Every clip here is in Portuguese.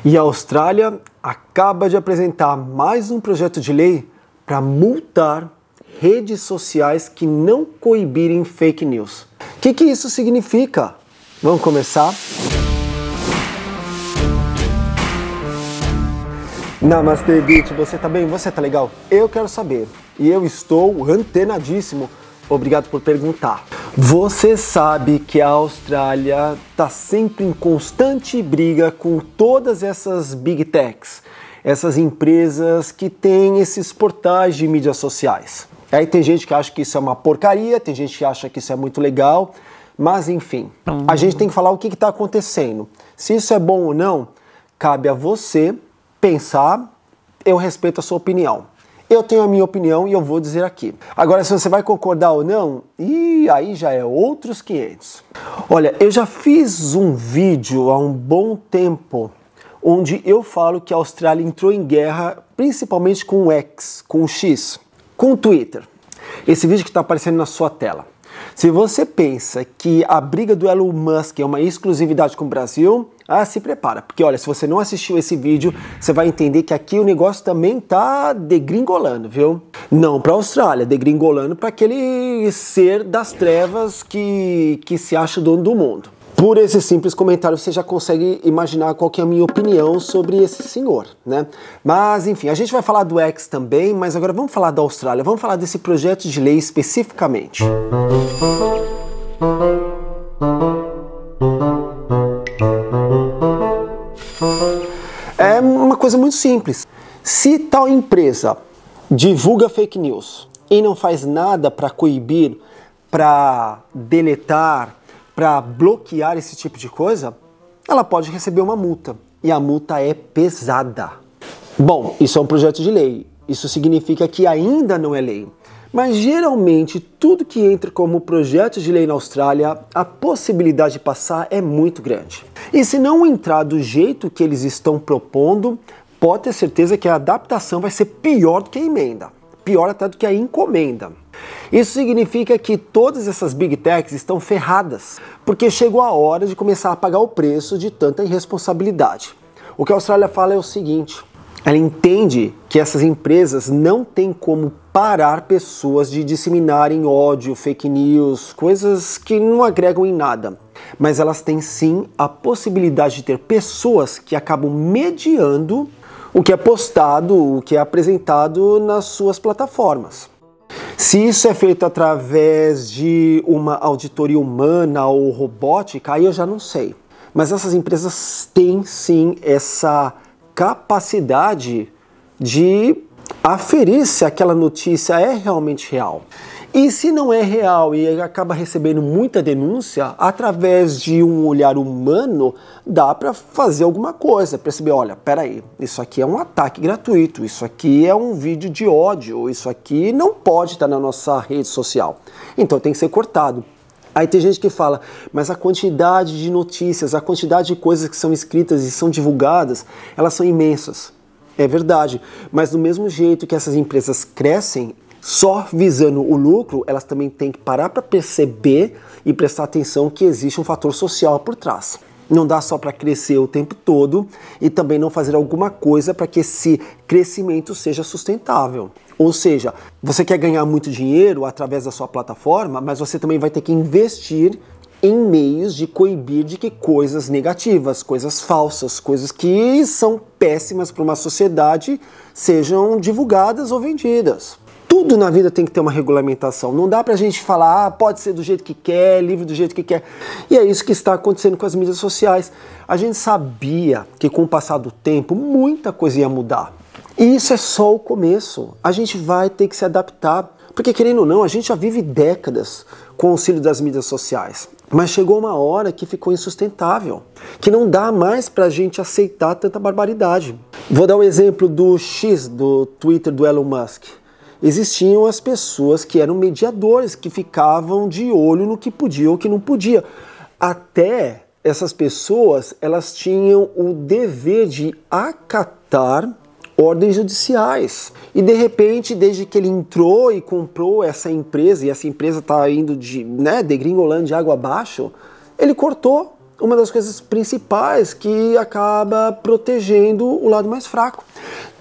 E a Austrália acaba de apresentar mais um projeto de lei para multar redes sociais que não coibirem fake news. O que isso significa? Vamos começar? Namastê, Beat, você tá bem? Você tá legal? Eu quero saber. E eu estou antenadíssimo. Obrigado por perguntar. Você sabe que a Austrália está sempre em constante briga com todas essas big techs, essas empresas que têm esses portais de mídias sociais. Aí tem gente que acha que isso é uma porcaria, tem gente que acha que isso é muito legal, mas enfim, a gente tem que falar o que está acontecendo. Se isso é bom ou não, cabe a você pensar. Eu respeito a sua opinião. Eu tenho a minha opinião e eu vou dizer aqui. Agora, se você vai concordar ou não, aí já é outros 500. Olha, eu já fiz um vídeo há um bom tempo onde eu falo que a Austrália entrou em guerra principalmente com o X, com o X, com o Twitter. Esse vídeo que está aparecendo na sua tela. Se você pensa que a briga do Elon Musk é uma exclusividade com o Brasil, se prepara, porque olha, se você não assistiu esse vídeo, você vai entender que aqui o negócio também tá degringolando, viu? Não para a Austrália, degringolando para aquele ser das trevas que se acha dono do mundo. Por esse simples comentário você já consegue imaginar qual que é a minha opinião sobre esse senhor, né? Mas enfim, a gente vai falar do X também, mas agora vamos falar da Austrália, vamos falar desse projeto de lei especificamente. É uma coisa muito simples. Se tal empresa divulga fake news e não faz nada para coibir, para deletar, para bloquear esse tipo de coisa, ela pode receber uma multa. E a multa é pesada. Bom, isso é um projeto de lei. Isso significa que ainda não é lei. Mas geralmente tudo que entra como projeto de lei na Austrália, a possibilidade de passar é muito grande. E se não entrar do jeito que eles estão propondo, pode ter certeza que a adaptação vai ser pior do que a emenda. Pior até do que a encomenda. Isso significa que todas essas big techs estão ferradas, porque chegou a hora de começar a pagar o preço de tanta irresponsabilidade. O que a Austrália fala é o seguinte: ela entende que essas empresas não têm como parar pessoas de disseminarem ódio, fake news, coisas que não agregam em nada. Mas elas têm sim a possibilidade de ter pessoas que acabam mediando o que é postado, o que é apresentado nas suas plataformas. Se isso é feito através de uma auditoria humana ou robótica, aí eu já não sei. Mas essas empresas têm sim essa capacidade de aferir se aquela notícia é realmente real. E se não é real e acaba recebendo muita denúncia, através de um olhar humano, dá para fazer alguma coisa, perceber, olha, peraí, isso aqui é um ataque gratuito, isso aqui é um vídeo de ódio, isso aqui não pode estar na nossa rede social, então tem que ser cortado. Aí tem gente que fala, mas a quantidade de notícias, a quantidade de coisas que são escritas e são divulgadas, elas são imensas. É verdade, mas do mesmo jeito que essas empresas crescem, só visando o lucro, elas também têm que parar para perceber e prestar atenção que existe um fator social por trás. Não dá só para crescer o tempo todo e também não fazer alguma coisa para que esse crescimento seja sustentável. Ou seja, você quer ganhar muito dinheiro através da sua plataforma, mas você também vai ter que investir em meios de coibir de que coisas negativas, coisas falsas, coisas que são péssimas para uma sociedade sejam divulgadas ou vendidas. Tudo na vida tem que ter uma regulamentação. Não dá pra gente falar, pode ser do jeito que quer, livre do jeito que quer. E é isso que está acontecendo com as mídias sociais. A gente sabia que com o passar do tempo, muita coisa ia mudar. E isso é só o começo. A gente vai ter que se adaptar. Porque, querendo ou não, a gente já vive décadas com o auxílio das mídias sociais. Mas chegou uma hora que ficou insustentável. Que não dá mais pra gente aceitar tanta barbaridade. Vou dar um exemplo do X, do Twitter do Elon Musk. Existiam as pessoas que eram mediadores, que ficavam de olho no que podia ou que não podia. Até essas pessoas, elas tinham o dever de acatar ordens judiciais. E de repente, desde que ele entrou e comprou essa empresa, e essa empresa está indo degringolando de água abaixo, ele cortou uma das coisas principais que acaba protegendo o lado mais fraco.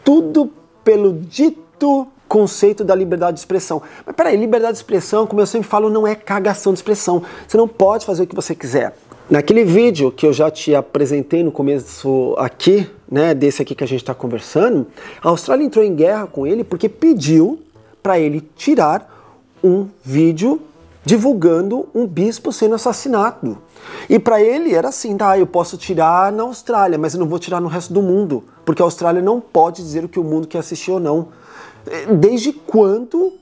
Tudo pelo dito conceito da liberdade de expressão. Mas peraí, liberdade de expressão, como eu sempre falo, não é cagação de expressão. Você não pode fazer o que você quiser. Naquele vídeo que eu já te apresentei no começo aqui, né, desse aqui que a gente está conversando, a Austrália entrou em guerra com ele porque pediu para ele tirar um vídeo divulgando um bispo sendo assassinado. E para ele era assim, tá, eu posso tirar na Austrália, mas eu não vou tirar no resto do mundo, porque a Austrália não pode dizer o que o mundo quer assistir ou não. Desde quando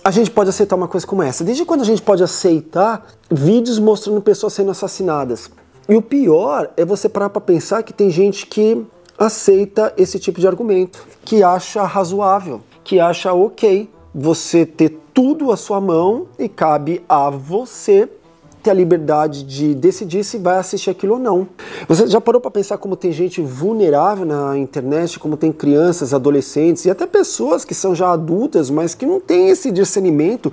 a gente pode aceitar uma coisa como essa? Desde quando a gente pode aceitar vídeos mostrando pessoas sendo assassinadas? E o pior é você parar para pensar que tem gente que aceita esse tipo de argumento, que acha razoável, que acha ok você ter tudo à sua mão e cabe a você ter a liberdade de decidir se vai assistir aquilo ou não. Você já parou para pensar como tem gente vulnerável na internet, como tem crianças, adolescentes e até pessoas que são já adultas, mas que não têm esse discernimento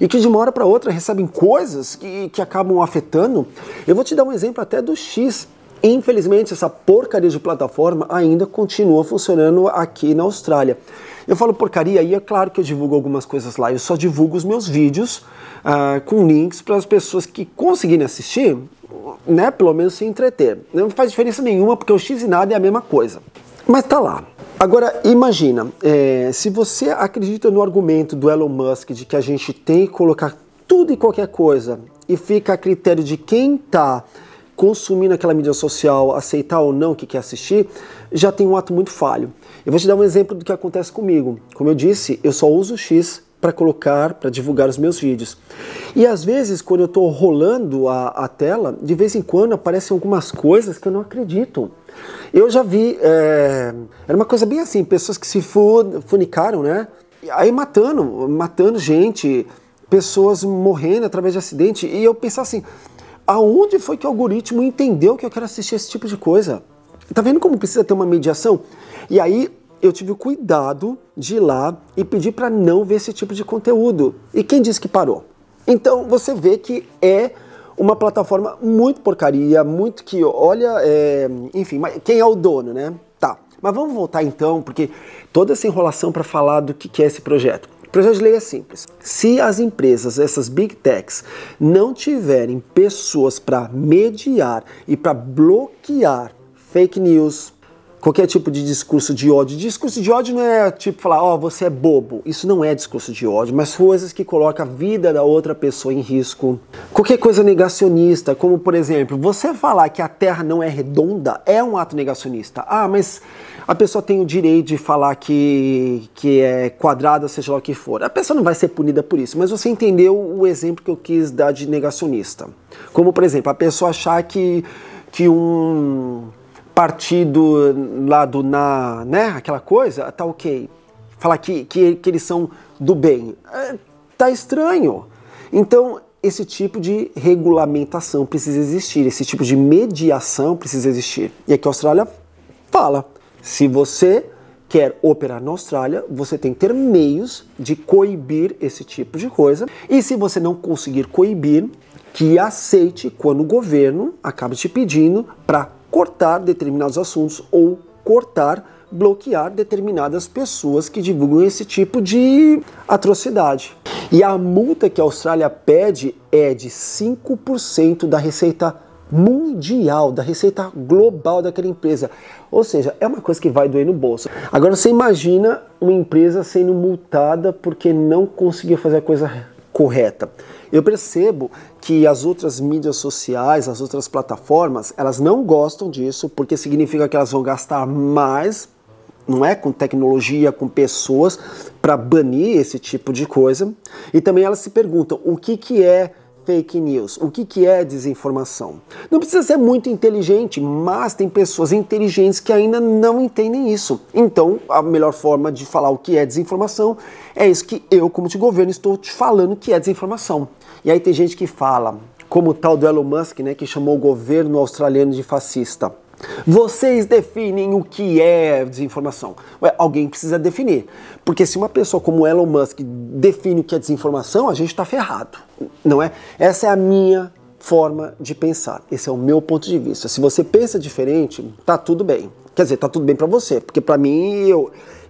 e que de uma hora para outra recebem coisas que acabam afetando? Eu vou te dar um exemplo até do X. Infelizmente, essa porcaria de plataforma ainda continua funcionando aqui na Austrália. Eu falo porcaria e é claro que eu divulgo algumas coisas lá. Eu só divulgo os meus vídeos com links para as pessoas que conseguirem assistir, né, pelo menos se entreter. Não faz diferença nenhuma porque o X e nada é a mesma coisa. Mas tá lá. Agora, imagina, se você acredita no argumento do Elon Musk de que a gente tem que colocar tudo e qualquer coisa e fica a critério de quem tá consumindo aquela mídia social, aceitar ou não o que quer assistir, já tem um ato muito falho. Eu vou te dar um exemplo do que acontece comigo. Como eu disse, eu só uso o X para colocar, para divulgar os meus vídeos. E às vezes, quando eu estou rolando a tela, de vez em quando aparecem algumas coisas que eu não acredito. Eu já vi, era uma coisa bem assim, pessoas que se funicaram, né? Aí matando gente, pessoas morrendo através de acidente. E eu pensava assim, aonde foi que o algoritmo entendeu que eu quero assistir esse tipo de coisa? Tá vendo como precisa ter uma mediação? E aí eu tive o cuidado de ir lá e pedir para não ver esse tipo de conteúdo. E quem disse que parou? Então você vê que é uma plataforma muito porcaria, muito que, olha, enfim, mas quem é o dono, né? Tá, mas vamos voltar então, porque toda essa enrolação para falar do que é esse projeto. O projeto de lei é simples. Se as empresas, essas big techs, não tiverem pessoas para mediar e para bloquear fake news, qualquer tipo de discurso de ódio. Discurso de ódio não é tipo falar, ó, você é bobo. Isso não é discurso de ódio, mas coisas que colocam a vida da outra pessoa em risco. Qualquer coisa negacionista, como por exemplo, você falar que a Terra não é redonda é um ato negacionista. Ah, mas a pessoa tem o direito de falar que é quadrada, seja lá o que for. A pessoa não vai ser punida por isso, mas você entendeu o exemplo que eu quis dar de negacionista. Como por exemplo, a pessoa achar que um partido lá do né, aquela coisa, tá ok. Falar que eles são do bem. Tá estranho. Então, esse tipo de regulamentação precisa existir, esse tipo de mediação precisa existir. E aqui a Austrália fala, se você quer operar na Austrália, você tem que ter meios de coibir esse tipo de coisa. E se você não conseguir coibir, que aceite quando o governo acaba te pedindo para cortar determinados assuntos ou bloquear determinadas pessoas que divulgam esse tipo de atrocidade. E a multa que a Austrália pede é de 5% da receita mundial, da receita global daquela empresa. Ou seja, é uma coisa que vai doer no bolso. Agora você imagina uma empresa sendo multada porque não conseguiu fazer a coisa correta. Eu percebo que as outras mídias sociais, as outras plataformas, elas não gostam disso porque significa que elas vão gastar mais, não é, com tecnologia, com pessoas, para banir esse tipo de coisa. E também elas se perguntam o que é fake news, o que é desinformação. Não precisa ser muito inteligente, mas tem pessoas inteligentes que ainda não entendem isso. Então, a melhor forma de falar o que é desinformação é isso que eu, como te governo, estou te falando que é desinformação. E aí tem gente que fala, como o tal do Elon Musk, né, que chamou o governo australiano de fascista. Vocês definem o que é desinformação. Ué, alguém precisa definir. Porque se uma pessoa como Elon Musk define o que é desinformação, a gente está ferrado. Não é? Essa é a minha forma de pensar. Esse é o meu ponto de vista. Se você pensa diferente, tá tudo bem. Quer dizer, tá tudo bem para você, porque para mim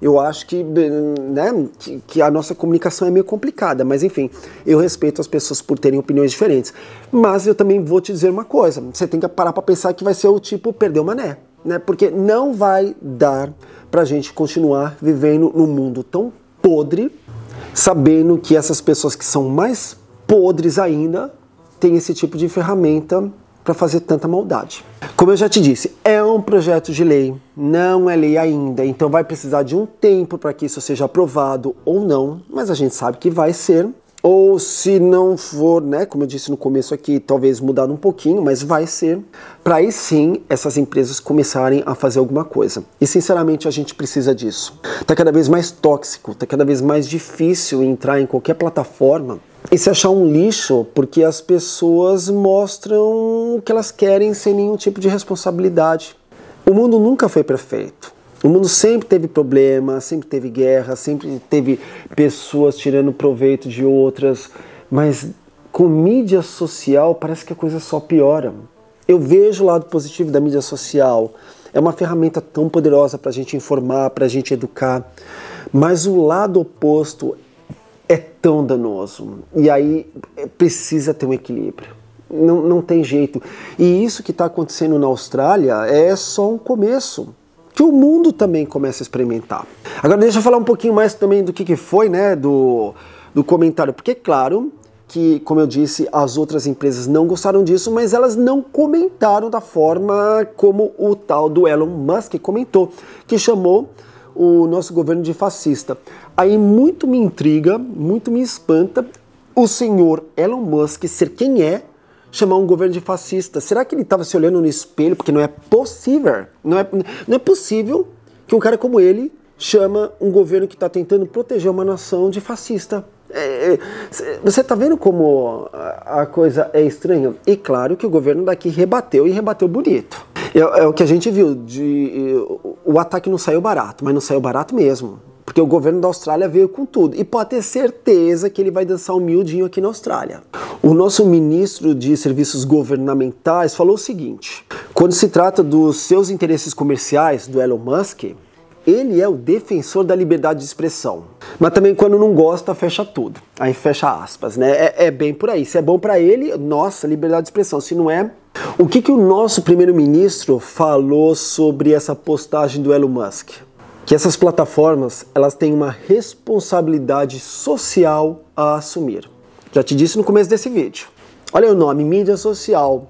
eu acho que, né, que a nossa comunicação é meio complicada, mas enfim, eu respeito as pessoas por terem opiniões diferentes. Mas eu também vou te dizer uma coisa, você tem que parar para pensar que vai ser o tipo perder o mané, né? Porque não vai dar pra gente continuar vivendo num mundo tão podre, sabendo que essas pessoas que são mais podres ainda têm esse tipo de ferramenta para fazer tanta maldade. Como eu já te disse, é um projeto de lei, não é lei ainda, então vai precisar de um tempo para que isso seja aprovado ou não, mas a gente sabe que vai ser. Ou se não for, né, como eu disse no começo aqui, talvez mudar um pouquinho, mas vai ser, para aí sim essas empresas começarem a fazer alguma coisa. E sinceramente a gente precisa disso. Tá cada vez mais tóxico, tá cada vez mais difícil entrar em qualquer plataforma e se achar um lixo, porque as pessoas mostram o que elas querem sem nenhum tipo de responsabilidade. O mundo nunca foi perfeito. O mundo sempre teve problemas, sempre teve guerra, sempre teve pessoas tirando proveito de outras, mas com mídia social parece que a coisa só piora. Eu vejo o lado positivo da mídia social, é uma ferramenta tão poderosa para a gente informar, para a gente educar, mas o lado oposto é tão danoso, e aí precisa ter um equilíbrio. Não tem jeito. E isso que está acontecendo na Austrália é só um começo, que o mundo também começa a experimentar. Agora deixa eu falar um pouquinho mais também do que foi, né, do comentário, porque é claro que, como eu disse, as outras empresas não gostaram disso, mas elas não comentaram da forma como o tal do Elon Musk comentou, que chamou o nosso governo de fascista. Aí muito me intriga, muito me espanta o senhor Elon Musk ser quem é, chamar um governo de fascista. Será que ele estava se olhando no espelho? Porque não é possível. Não é possível que um cara como ele chama um governo que está tentando proteger uma nação de fascista. Você está vendo como a coisa é estranha? E claro que o governo daqui rebateu e rebateu bonito. É o que a gente viu. O ataque não saiu barato, mas não saiu barato mesmo. Porque o governo da Austrália veio com tudo. E pode ter certeza que ele vai dançar humildinho aqui na Austrália. O nosso ministro de Serviços Governamentais falou o seguinte: quando se trata dos seus interesses comerciais, do Elon Musk, ele é o defensor da liberdade de expressão. Mas também quando não gosta, fecha tudo. Aí fecha aspas, né? É bem por aí. Se é bom para ele, nossa, liberdade de expressão. Se não é... O que o nosso primeiro-ministro falou sobre essa postagem do Elon Musk? Que essas plataformas, elas têm uma responsabilidade social a assumir. Já te disse no começo desse vídeo. Olha o nome, mídia social,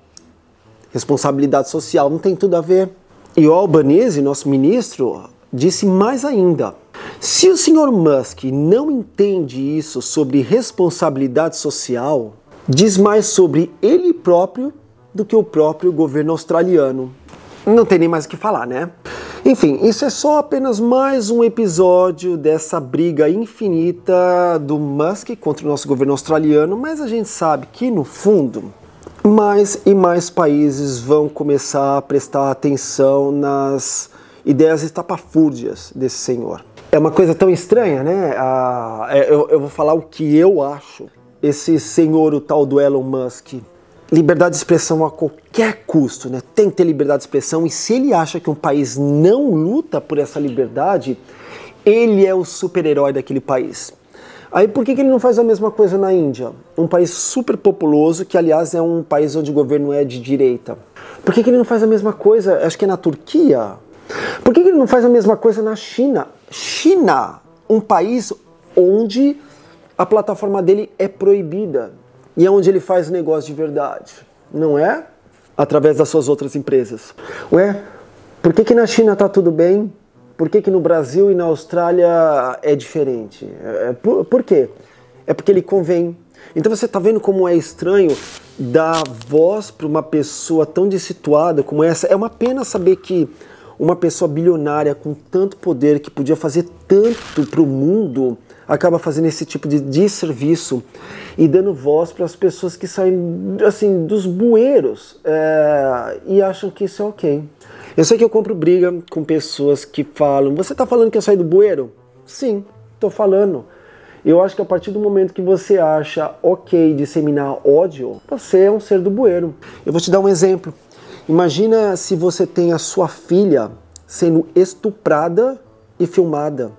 responsabilidade social, não tem tudo a ver. E o Albanese, nosso ministro, disse mais ainda. Se o senhor Musk não entende isso sobre responsabilidade social, diz mais sobre ele próprio do que o próprio governo australiano. Não tem nem mais o que falar, né? Enfim, isso é só apenas mais um episódio dessa briga infinita do Musk contra o nosso governo australiano, mas a gente sabe que, no fundo, mais e mais países vão começar a prestar atenção nas ideias estapafúrdias desse senhor. É uma coisa tão estranha, né? Eu vou falar o que eu acho. Esse senhor, o tal do Elon Musk, liberdade de expressão a qualquer custo, né? Tem que ter liberdade de expressão, e se ele acha que um país não luta por essa liberdade, ele é o super-herói daquele país. Aí por que ele não faz a mesma coisa na Índia? Um país super populoso, que aliás é um país onde o governo é de direita. Por que ele não faz a mesma coisa, acho que é na Turquia? Por que ele não faz a mesma coisa na China? China, um país onde a plataforma dele é proibida. E é onde ele faz negócio de verdade, não é? Através das suas outras empresas. Ué, por que na China tá tudo bem? Por que no Brasil e na Austrália é diferente? Por quê? É porque ele convém. Então você tá vendo como é estranho dar voz para uma pessoa tão dessituada como essa? É uma pena saber que uma pessoa bilionária com tanto poder, que podia fazer tanto para o mundo, acaba fazendo esse tipo de desserviço e dando voz para as pessoas que saem assim dos bueiros e acham que isso é ok. Eu sei que eu compro briga com pessoas que falam: você está falando que eu saí do bueiro? Sim, estou falando. Eu acho que a partir do momento que você acha ok disseminar ódio, você é um ser do bueiro. Eu vou te dar um exemplo. Imagina se você tem a sua filha sendo estuprada e filmada,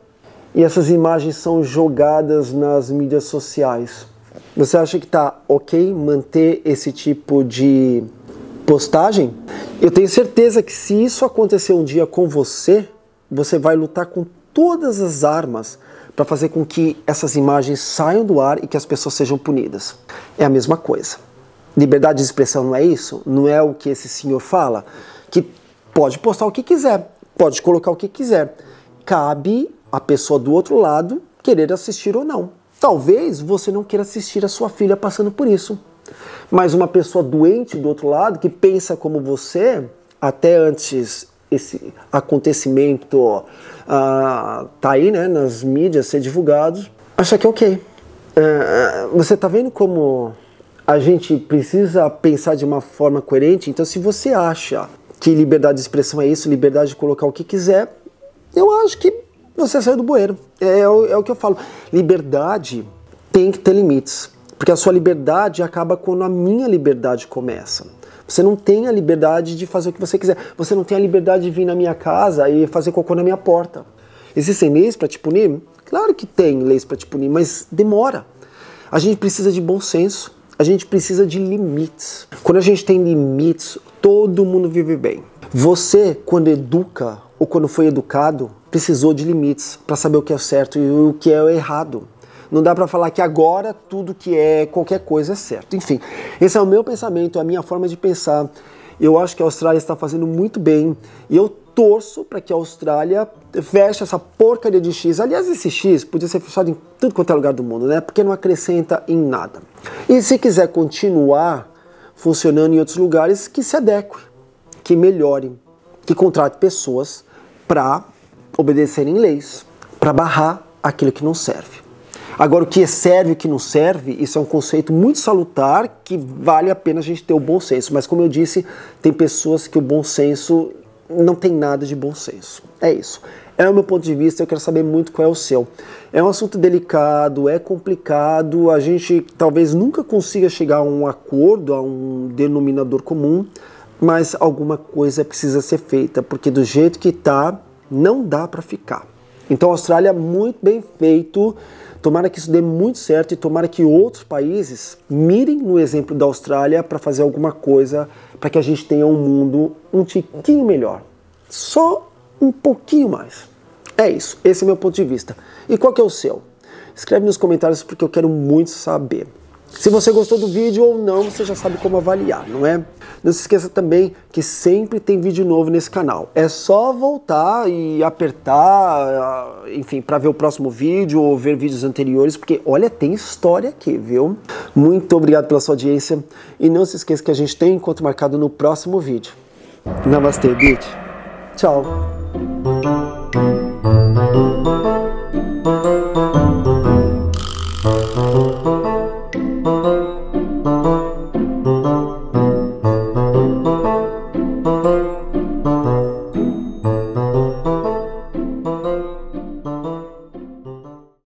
e essas imagens são jogadas nas mídias sociais. Você acha que tá ok manter esse tipo de postagem? Eu tenho certeza que se isso acontecer um dia com você, você vai lutar com todas as armas para fazer com que essas imagens saiam do ar e que as pessoas sejam punidas. É a mesma coisa. Liberdade de expressão não é isso? Não é o que esse senhor fala? Que pode postar o que quiser, pode colocar o que quiser. Cabe a pessoa do outro lado querer assistir ou não. Talvez você não queira assistir a sua filha passando por isso. Mas uma pessoa doente do outro lado, que pensa como você, até antes esse acontecimento tá aí, né, nas mídias, ser divulgado, acha que é ok. Você tá vendo como a gente precisa pensar de uma forma coerente? Então, se você acha que liberdade de expressão é isso, liberdade de colocar o que quiser, eu acho que você saiu do bueiro. É o que eu falo. Liberdade tem que ter limites. Porque a sua liberdade acaba quando a minha liberdade começa. Você não tem a liberdade de fazer o que você quiser. Você não tem a liberdade de vir na minha casa e fazer cocô na minha porta. Existem leis para te punir? Claro que tem leis para te punir, mas demora. A gente precisa de bom senso. A gente precisa de limites. Quando a gente tem limites, todo mundo vive bem. Você, quando educa ou quando foi educado, precisou de limites para saber o que é certo e o que é o errado. Não dá para falar que agora tudo que é qualquer coisa é certo. Enfim, esse é o meu pensamento, a minha forma de pensar. Eu acho que a Austrália está fazendo muito bem e eu torço para que a Austrália feche essa porcaria de X. Aliás, esse X podia ser fechado em tudo quanto é lugar do mundo, né? Porque não acrescenta em nada. E se quiser continuar funcionando em outros lugares, que se adeque, que melhore, que contrate pessoas para obedecerem leis, para barrar aquilo que não serve. Agora, o que serve e o que não serve, isso é um conceito muito salutar que vale a pena a gente ter o bom senso. Mas, como eu disse, tem pessoas que o bom senso não tem nada de bom senso. É isso. É o meu ponto de vista, eu quero saber muito qual é o seu. É um assunto delicado, é complicado, a gente talvez nunca consiga chegar a um acordo, a um denominador comum, mas alguma coisa precisa ser feita, porque do jeito que tá, não dá para ficar. Então, a Austrália, muito bem feito. Tomara que isso dê muito certo e tomara que outros países mirem no exemplo da Austrália para fazer alguma coisa para que a gente tenha um mundo um tiquinho melhor. Só um pouquinho mais. É isso, esse é o meu ponto de vista. E qual que é o seu? Escreve nos comentários porque eu quero muito saber. Se você gostou do vídeo ou não, você já sabe como avaliar, não é? Não se esqueça também que sempre tem vídeo novo nesse canal. É só voltar e apertar, enfim, para ver o próximo vídeo ou ver vídeos anteriores, porque, olha, tem história aqui, viu? Muito obrigado pela sua audiência e não se esqueça que a gente tem encontro marcado no próximo vídeo. Namastê, bitch. Tchau.